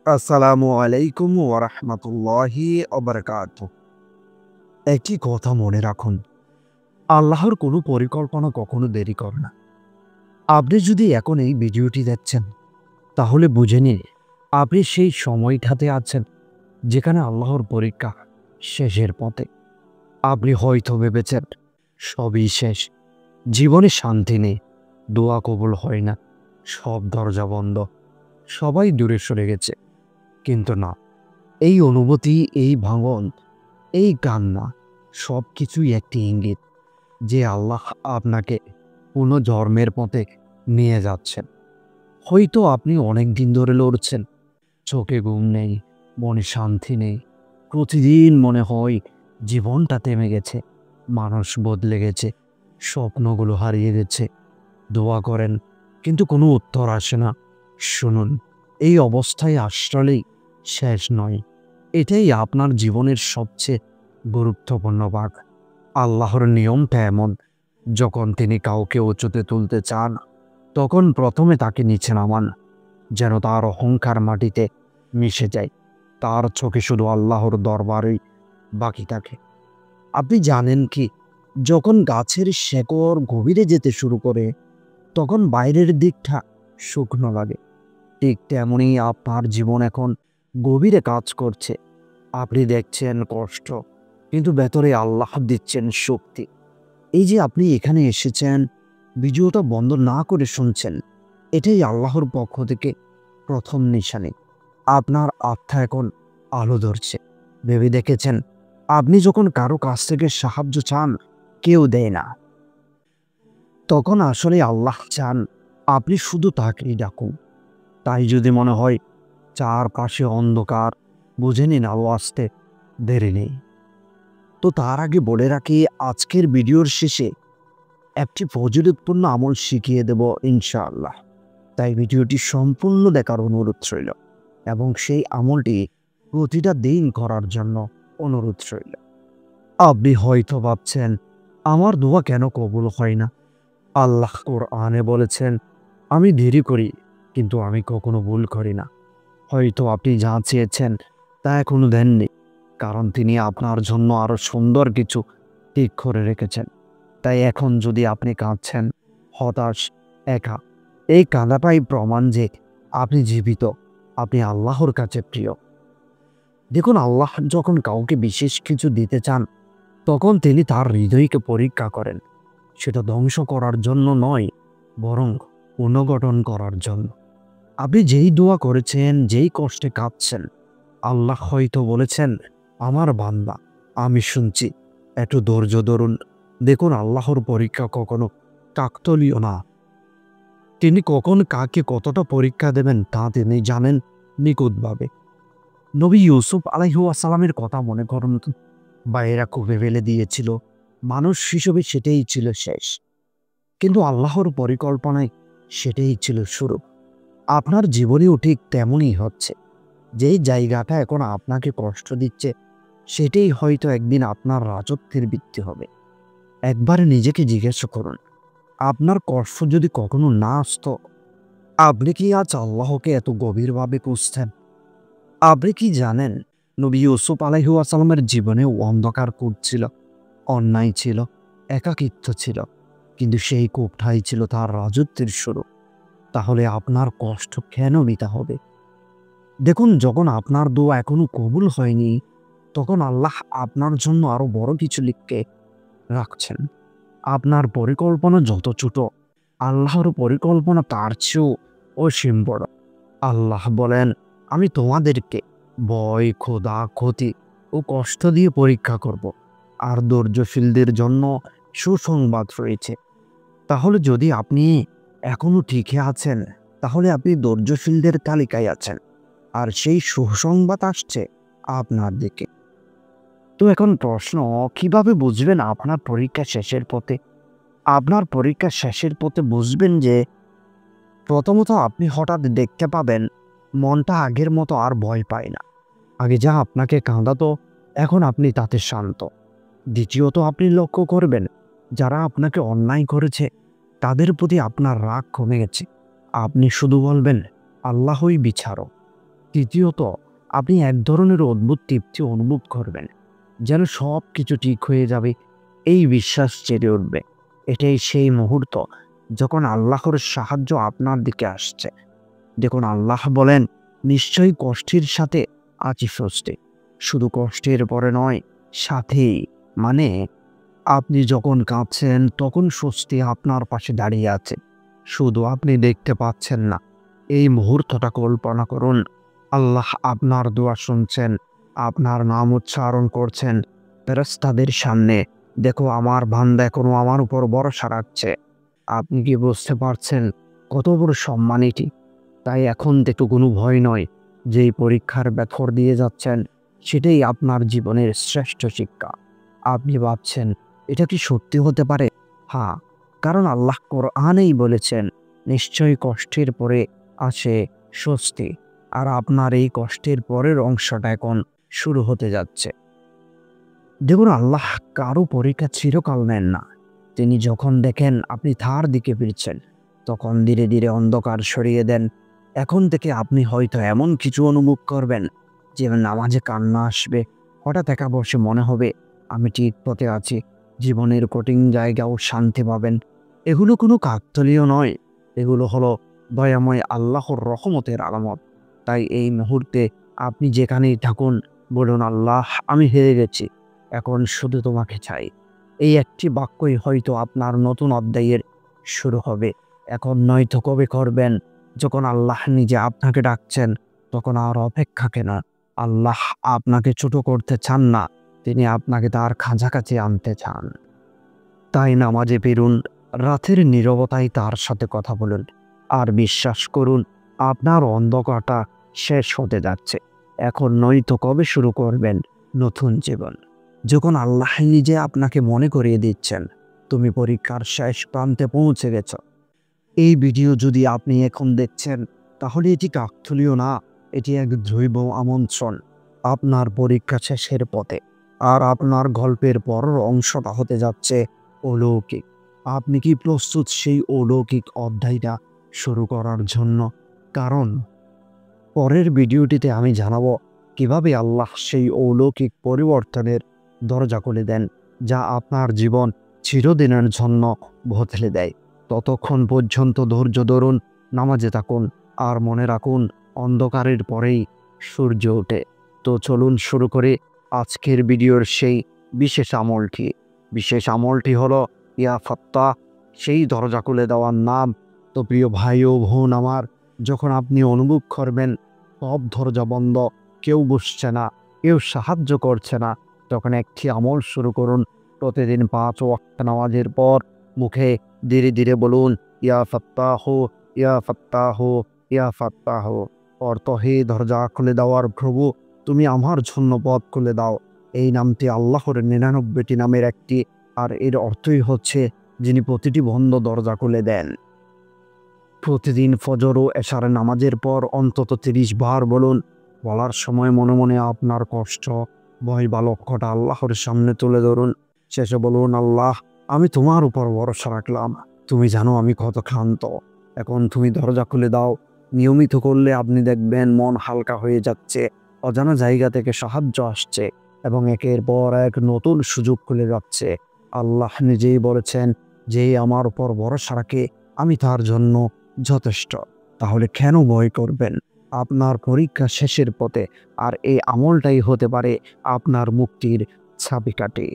আসসালামু আলাইকুম ওয়া রাহমাতুল্লাহি ওয়া বারাকাতুহু। একটি কথা মনে রাখুন, আল্লাহর কোনো পরিকল্পনা কখনো দেরি করে না। আপনি যদি এখন এই ভিডিওটি দেখছেন, তাহলে বুঝে নিন আপনি সেই সময়টাতে আছেন যেখানে আল্লাহর পরীক্ষা শেষের পথে। আপনি হয়তো ভেবেছেন সবই শেষ, জীবনে শান্তি নেই, দোয়া কবুল হয় না, সব দরজা বন্ধ, সবাই দূরে সরে গেছে। কিন্তু না, এই অনুভূতি, এই ভাঙন, এই কান্না সবকিছুই একটি ইঙ্গিত যে আল্লাহ আপনাকে পুনর্জন্মের পথে নিয়ে যাচ্ছেন। হয়তো আপনি অনেক দিন ধরে লড়ছেন, চোখে ঘুম নেই, মনে শান্তি নেই, প্রতিদিন মনে হয় জীবনটা থেমে গেছে, মানুষ বদলে গেছে, স্বপ্নগুলো হারিয়ে গেছে। দোয়া করেন কিন্তু কোনো উত্তর আসে না। শুনুন, এই অবস্থায় আসলেই শেষ নয়, এটাই আপনার জীবনের সবচেয়ে গুরুত্বপূর্ণ ভাগ। আল্লাহর নিয়মটা এমন, যখন তিনি কাউকে উঁচুতে তুলতে চান, তখন প্রথমে তাকে নিচে নামান, যেন তার অহংকার মাটিতে মিশে যায়, তার চোখে শুধু আল্লাহর দরবারই বাকি থাকে। আপনি জানেন কি, যখন গাছের শেকড় গভীরে যেতে শুরু করে, তখন বাইরের দিকটা শুকনো লাগে। ঠিক তেমনই আপনার জীবন এখন গভীরে কাজ করছে। আপনি দেখছেন কষ্ট, কিন্তু ভেতরে আল্লাহ দিচ্ছেন শক্তি। এই যে আপনি এখানে এসেছেন, ভিডিওটা বন্ধ না করে শুনছেন, এটাই আল্লাহর পক্ষ থেকে প্রথম নিশানি। আপনার আত্মা এখন আলো ধরছে। ভেবে দেখেছেন, আপনি যখন কারো কাছ থেকে সাহায্য চান, কেউ দেয় না, তখন আসলে আল্লাহ চান আপনি শুধু তাকেই ডাকুন। তাই যদি মনে হয় চারপাশে অন্ধকার, বুঝে নিন আলো আসতে দেরি নেই। তো তার আগে বলে রাখি, আজকের ভিডিওর শেষে একটি ফজিলতপূর্ণ আমল শিখিয়ে দেব ইনশাআল্লাহ। তাই ভিডিওটি সম্পূর্ণ দেখার অনুরোধ রইল, এবং সেই আমলটি প্রতিটা দিন করার জন্য অনুরোধ রইল। আপনি হয়তো ভাবছেন, আমার দোয়া কেন কবুল হয় না? আল্লাহ কোরআনে বলেছেন, আমি দেরি করি কিন্তু আমি কখনো ভুল করি না। হয়তো আপনি যা চেয়েছেন তা এখনো দেননি, কারণ তিনি আপনার জন্য আরো সুন্দর কিছু ঠিক করে রেখেছেন। তাই এখন যদি আপনি কাঁদছেন, হতাশ, একা, এই কাঁদাটাই প্রমাণ যে আপনি জীবিত, আপনি আল্লাহর কাছে প্রিয়। দেখুন, আল্লাহ যখন কাউকে বিশেষ কিছু দিতে চান, তখন তিনি তার হৃদয়কে পরীক্ষা করেন। সেটা ধ্বংস করার জন্য নয়, বরং পুনর্গঠন করার জন্য। আপনি যেই দোয়া করেছেন, যেই কষ্টে কাঁদছেন, আল্লাহ হয়তো বলেছেন, আমার বান্দা, আমি শুনছি, একটু ধৈর্য ধরুন। দেখুন, আল্লাহর পরীক্ষা কখনো কাকতলীয় না। তিনি কখন কাকে কতটা পরীক্ষা দেবেন তা তিনি জানেন নিখুঁতভাবে। নবী ইউসুফ আলাইহিসসালামের কথা মনে করুন তো। ভাইয়েরা কূপে ফেলে দিয়েছিল, মানুষ হিসেবে সেটাই ছিল শেষ, কিন্তু আল্লাহর পরিকল্পনায় সেটাই ছিল শুরু। আপনার জীবনেও ঠিক তেমনই হচ্ছে। যেই জায়গাটা এখন আপনাকে কষ্ট দিচ্ছে, সেটাই হয়তো একদিন আপনার রাজত্বের ভিত্তি হবে। একবার নিজেকে জিজ্ঞাসা করুন, আপনার কষ্ট যদি কখনো না আসতো, আপনি কি আজ আল্লাহকে এত গভীরভাবে খুঁজতেন? আপনি কি জানেন, নবী ইউসুফ আলাইহিসসালামের জীবনে অন্ধকার কূপ ছিল, অন্যায় ছিল, একাকিত্ব ছিল, কিন্তু সেই কূপটাই ছিল তার রাজত্বের শুরু। তাহলে আপনার কষ্ট কেন নিতে হবে? দেখুন, যখন আপনার দোয়া এখনো কবুল হয়নি, তখন আল্লাহ আপনার জন্য আরো বড় কিছু লিখকে রাখছেন। আপনার পরিকল্পনা যত ছোট, আল্লাহর পরিকল্পনা তার চেয়েও অসীম বড়। আল্লাহ বলেন, আমি তোমাদেরকে ভয়, ক্ষুধা, ক্ষতি ও কষ্ট দিয়ে পরীক্ষা করব, আর ধৈর্যশীলদের জন্য সুসংবাদ রয়েছে। তাহলে যদি আপনি এখনো টিকে আছেন, তাহলে আপনি ধৈর্যশীলদের তালিকায় আছেন, আর সেই সুসংবাদ আসছে আপনার দিকে। তো এখন প্রশ্ন, কিভাবে বুঝবেন আপনার পরীক্ষা শেষের পথে? আপনার পরীক্ষা শেষের পথে বুঝবেন যে, প্রথমত আপনি হঠাৎ দেখতে পাবেন মনটা আগের মতো আর ভয় পায় না। আগে যা আপনাকে কাঁদাতো, এখন আপনি তাতে শান্ত। দ্বিতীয়ত, আপনি লক্ষ্য করবেন যারা আপনাকে অন্যায় করেছে, তাদের প্রতি আপনার রাগ কমে গেছে। আপনি শুধু বলবেন, আল্লাহই বিচারক। তৃতীয়ত, আপনি এক ধরনের অদ্ভুত তৃপ্তি অনুভব করবেন, যেন সব কিছু ঠিক হয়ে যাবে, এই বিশ্বাস জেগে উঠবে। এটাই সেই মুহূর্ত যখন আল্লাহর সাহায্য আপনার দিকে আসছে। দেখুন, আল্লাহ বলেন, নিশ্চয়ই কষ্টের সাথে আছি স্বস্তি। শুধু কষ্টের পরে নয়, সাথেই, মানে আপনি যখন কাঁদছেন তখন স্বস্তি আপনার পাশে দাঁড়িয়ে আছে, শুধু আপনি দেখতে পাচ্ছেন না। এই মুহূর্তটা কল্পনা করুন, আল্লাহ আপনার দোয়া শুনছেন, আপনার নাম উচ্চারণ করছেন ফেরেশতাদের সামনে, দেখো আমার বান্দা এখনো আমার উপর ভরসা রাখছে। আপনি কি বুঝতে পারছেন কত বড় সম্মান এটি? তাই এখন থেকে কোনো ভয় নয়, যেই পরীক্ষার ভেতর দিয়ে যাচ্ছেন সেটাই আপনার জীবনের শ্রেষ্ঠ শিক্ষা। আপনি ভাবছেন, এটা কি সত্যি হতে পারে? হ্যাঁ, কারণ আল্লাহ কোরআনেই বলেছেন, নিশ্চয়ই কষ্টের পরে আসে স্বস্তি। আর আপনার এই কষ্টের পরের অংশটা এখন শুরু হতে যাচ্ছে। দেখুন, আল্লাহ কারো পরীক্ষা চিরকাল নেন না। তিনি যখন দেখেন আপনি তার দিকে ফিরছেন, তখন ধীরে ধীরে অন্ধকার সরিয়ে দেন। এখন থেকে আপনি হয়তো এমন কিছু অনুভব করবেন, যে নামাজে কান্না আসবে, হঠাৎ একা বসে মনে হবে আমি ঠিক পথে আছি। জীবনের কঠিন জায়গাও শান্তি পাবেন। এগুলো কোনো কাকতালীয় নয়, এগুলো হলো দয়াময় আল্লাহর রহমতের আলামত। তাই এই মুহূর্তে আপনি যেখানেই থাকুন, বলুন, আল্লাহ, আমি হেরে গেছি, এখন শুধু তোমাকে চাই। এই একটি বাক্যই হয়তো আপনার নতুন অধ্যায়ের শুরু হবে। এখন নয়তো কবে করবেন? যখন আল্লাহ নিজে আপনাকে ডাকছেন, তখন আর অপেক্ষা কেন? আল্লাহ আপনাকে ছোট করতে চান না, তিনি আপনাকে তার কাছাকাছি আনতে চান। তাই নামাজে ফিরুন, রাতের নীরবতায় তার সাথে কথা বলুন, আর বিশ্বাস করুন, আপনার অন্ধকারটা শেষ হতে যাচ্ছে। এখন নয়তো কবে শুরু করবেন নতুন জীবন? যখন আল্লাহ নিজে আপনাকে মনে করিয়ে দিচ্ছেন, তুমি পরীক্ষার শেষ প্রান্তে পৌঁছে গেছ। এই ভিডিও যদি আপনি এখন দেখছেন, তাহলে এটি কাকতালীয় না, এটি এক দৈব আমন্ত্রণ আপনার পরীক্ষা শেষের পথে। আর আপনার গল্পের পরের অংশটা হতে যাচ্ছে অলৌকিক। আপনি কি প্রস্তুত সেই অলৌকিক অধ্যায়টা শুরু করার জন্য? কারণ পরের ভিডিওটিতে আমি জানাবো কিভাবে আল্লাহ সেই অলৌকিক পরিবর্তনের দরজা খুলে দেন, যা আপনার জীবন চিরদিনের জন্য বদলে দেয়। ততক্ষণ পর্যন্ত ধৈর্য ধরুন, নামাজে থাকুন, আর মনে রাখুন, অন্ধকারের পরেই সূর্য ওঠে। তো চলুন শুরু করে আজকের ভিডিওর সেই বিশেষ আমলটি। বিশেষ আমলটি হলো ইয়া ফাত্তাহ, সেই দরজা খুলে দেওয়ার নাম। তো প্রিয় ভাই ও বোন আমার, যখন আপনি অনুভব করবেন সব দরজা বন্ধ, কেউ বসছে না, কেউ সাহায্য করছে না, তখন একটি আমল শুরু করুন। প্রতিদিন 5 ওয়াক্ত নামাজের পর মুখে ধীরে ধীরে বলুন, ইয়া ফাত্তাহ, ইয়া ফাত্তাহ, ইয়া ফাত্তাহ। অর্থ, হে দরজা খুলে দেওয়ার প্রভু, তুমি আমার জন্য পথ খুলে দাও। এই নামটি আল্লাহর 99টি নামের একটি, আর এর অর্থই হচ্ছে যিনি প্রতিটি বন্ধ দরজা খুলে দেন। প্রতিদিন ফজর ও এশার নামাজের পর অন্তত 30 বার বলুন। বলার সময় মনে মনে আপনার কষ্ট, ভয় বা লক্ষ্যটা আল্লাহর সামনে তুলে ধরুন। শেষে বলুন, আল্লাহ, আমি তোমার উপর ভরসা রাখলাম, তুমি জানো আমি কত ক্লান্ত, এখন তুমি দরজা খুলে দাও। নিয়মিত করলে আপনি দেখবেন মন হালকা হয়ে যাচ্ছে, অজানা জায়গা থেকে সাহায্য আসছে, এবং একের পর এক নতুন সুযোগ খুলে যাচ্ছে। আল্লাহ নিজেই বলেছেন, যে আমার উপর ভরসা রাখে আমি তার জন্য যথেষ্ট। তাহলে কেন ভয় করবেন? আপনার পরীক্ষা শেষের পথে, আর এই আমলটাই হতে পারে আপনার মুক্তির চাবিকাঠি।